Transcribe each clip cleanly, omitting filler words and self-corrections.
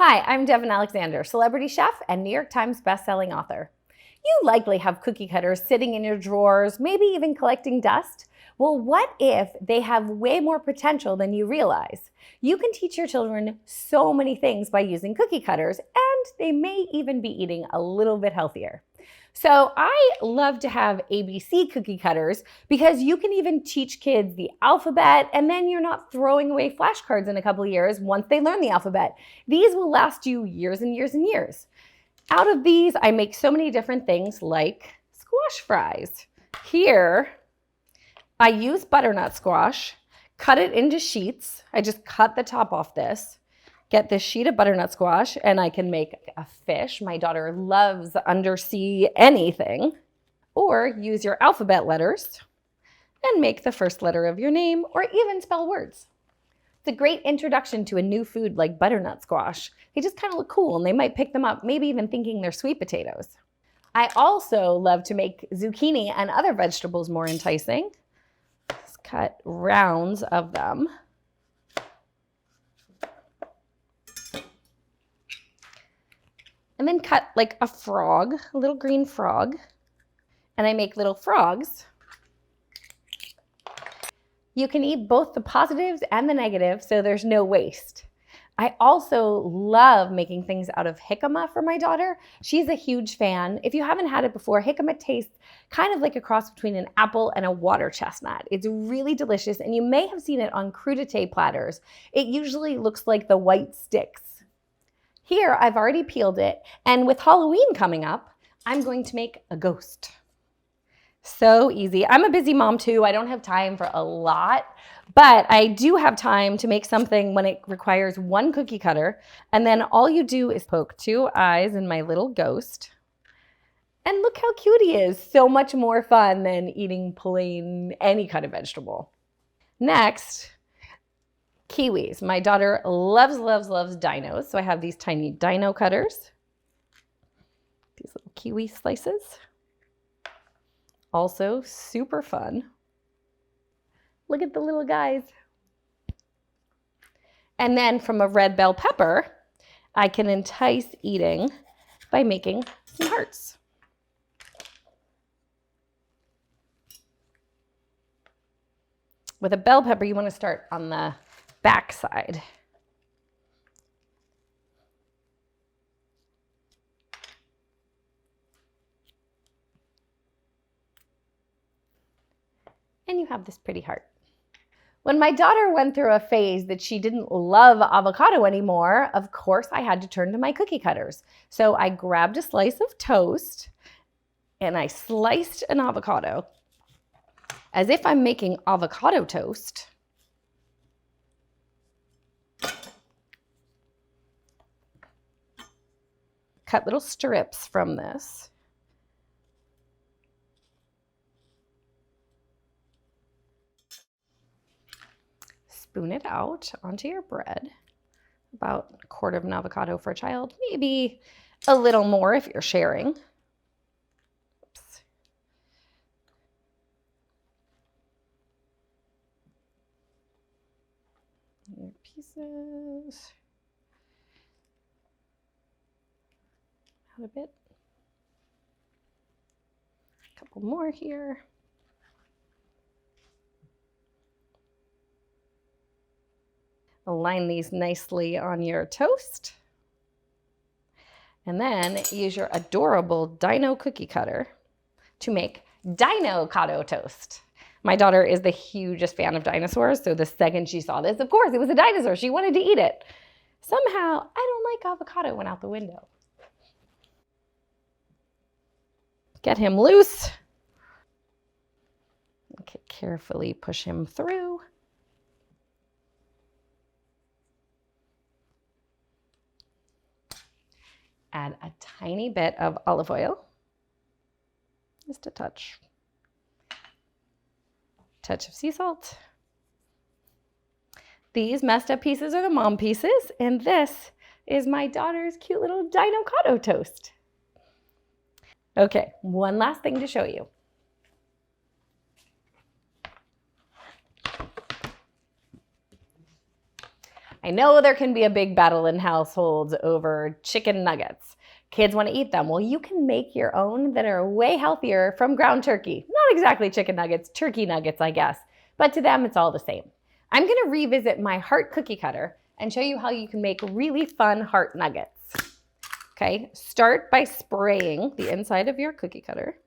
Hi, I'm Devin Alexander, celebrity chef and New York Times bestselling author. You likely have cookie cutters sitting in your drawers, maybe even collecting dust. Well, what if they have way more potential than you realize? You can teach your children so many things by using cookie cutters, and they may even be eating a little bit healthier. So I love to have ABC cookie cutters because you can even teach kids the alphabet, and then you're not throwing away flashcards in a couple of years once they learn the alphabet. These will last you years and years and years. Out of these, I make so many different things like squash fries. Here, I use butternut squash, cut it into sheets. I just cut the top off this. Get this sheet of butternut squash, and I can make a fish. My daughter loves undersea anything. Or use your alphabet letters and make the first letter of your name, or even spell words. It's a great introduction to a new food like butternut squash. They just kind of look cool, and they might pick them up, maybe even thinking they're sweet potatoes. I also love to make zucchini and other vegetables more enticing. Just cut rounds of them. And then cut like a frog, a little green frog. And I make little frogs. You can eat both the positives and the negatives, so there's no waste. I also love making things out of jicama for my daughter. She's a huge fan. If you haven't had it before, jicama tastes kind of like a cross between an apple and a water chestnut. It's really delicious, and you may have seen it on crudité platters. It usually looks like the white sticks. Here, I've already peeled it, and with Halloween coming up, I'm going to make a ghost. So easy. I'm a busy mom too. I don't have time for a lot, but I do have time to make something when it requires one cookie cutter, and then all you do is poke 2 eyes in my little ghost. And look how cute he is. So much more fun than eating plain any kind of vegetable. Next, kiwis. My daughter loves dinos, so I have these tiny dino cutters. These little kiwi slices. Also super fun. Look at the little guys. And then from a red bell pepper, I can entice eating by making some hearts. With a bell pepper, you want to start on the back side. And you have this pretty heart. When my daughter went through a phase that she didn't love avocado anymore, of course I had to turn to my cookie cutters. So I grabbed a slice of toast and I sliced an avocado as if I'm making avocado toast. Cut little strips from this. Spoon it out onto your bread. About 1/4 of an avocado for a child, maybe a little more if you're sharing. Oops. Your pieces. Out a bit. A couple more here. Align these nicely on your toast. And then use your adorable dino cookie cutter to make dino cotto toast. My daughter is the hugest fan of dinosaurs, so the second she saw this, of course, it was a dinosaur. She wanted to eat it. Somehow, I don't like avocado went out the window. Get him loose. Okay, carefully push him through. Add a tiny bit of olive oil, just a touch. Touch of sea salt. These messed up pieces are the mom pieces, and this is my daughter's cute little dino cotto toast. Okay, one last thing to show you. I know there can be a big battle in households over chicken nuggets. Kids want to eat them. Well, you can make your own that are way healthier from ground turkey. Not exactly chicken nuggets, turkey nuggets, I guess. But to them, it's all the same. I'm going to revisit my heart cookie cutter and show you how you can make really fun heart nuggets. Okay, start by spraying the inside of your cookie cutter.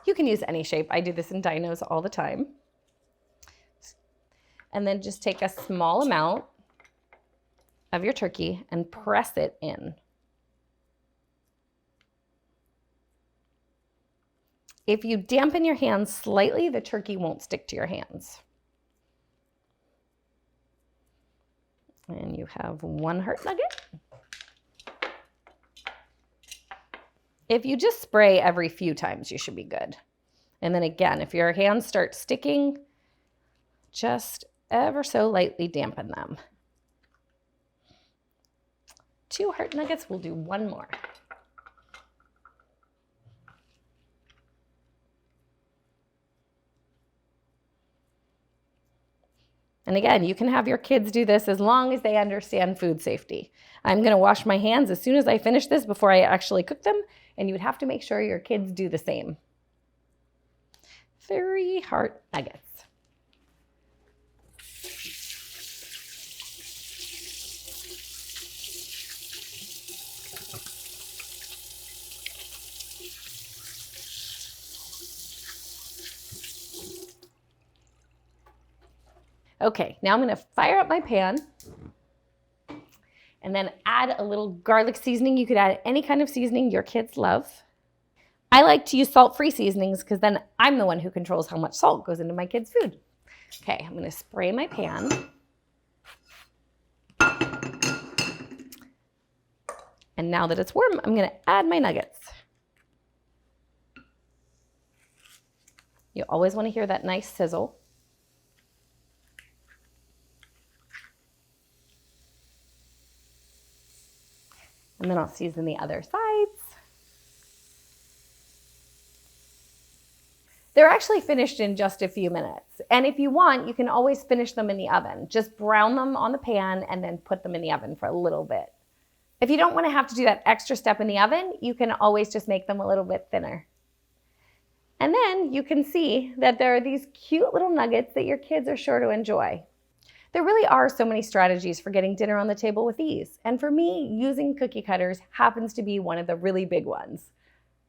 You can use any shape. I do this in dinos all the time. And then just take a small amount of your turkey and press it in. If you dampen your hands slightly, the turkey won't stick to your hands. And you have one heart nugget. If you just spray every few times, you should be good. And then again, if your hands start sticking, just ever so lightly dampen them. 2 heart nuggets, we'll do 1 more. And again, you can have your kids do this as long as they understand food safety. I'm going to wash my hands as soon as I finish this before I actually cook them, and you would have to make sure your kids do the same. 3 heart nuggets. Okay, now I'm going to fire up my pan and then add a little garlic seasoning. You could add any kind of seasoning your kids love. I like to use salt-free seasonings because then I'm the one who controls how much salt goes into my kids' food. Okay, I'm going to spray my pan. And now that it's warm, I'm going to add my nuggets. You always want to hear that nice sizzle. And then I'll season the other sides. They're actually finished in just a few minutes. And if you want, you can always finish them in the oven. Just brown them on the pan and then put them in the oven for a little bit. If you don't want to have to do that extra step in the oven, you can always just make them a little bit thinner. And then you can see that there are these cute little nuggets that your kids are sure to enjoy. There really are so many strategies for getting dinner on the table with ease. And for me, using cookie cutters happens to be one of the really big ones.